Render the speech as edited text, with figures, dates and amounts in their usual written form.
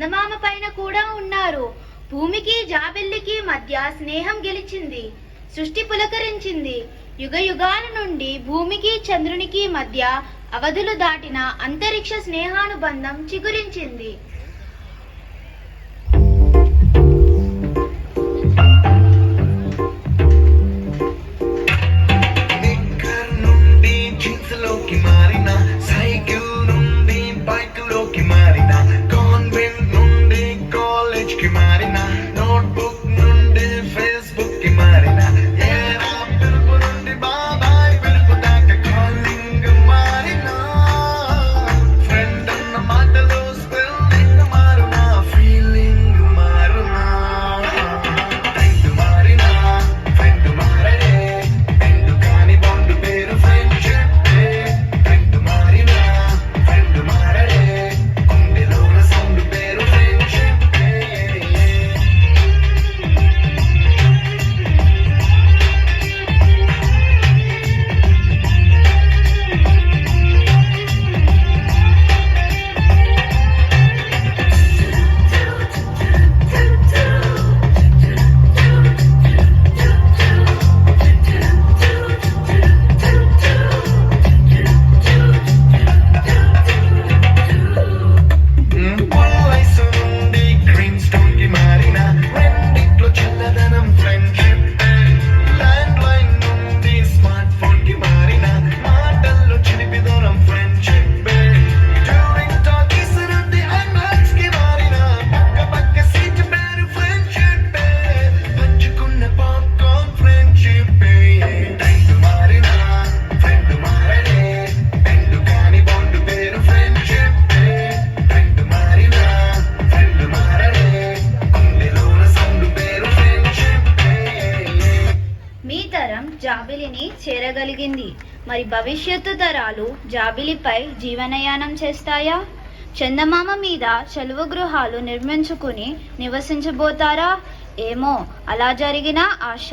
చందమామ పైన కూడా ఉన్నారు. భూమికి జాబిల్లికి మధ్య స్నేహం గెలిచింది. సృష్టి పులకరించింది. యుగ యుగాల నుండి భూమికి చంద్రునికి మధ్య అవధులు దాటిన అంతరిక్ష స్నేహానుబంధం చిగురించింది. జాబిలిని చేరగలిగింది. మరి భవిష్యత్తు తరాలు జాబిలిపై జీవనయానం చేస్తాయా? చందమామ మీద చలువ గృహాలు నిర్మించుకుని నివసించబోతారా? ఏమో, అలా జరిగినా ఆశ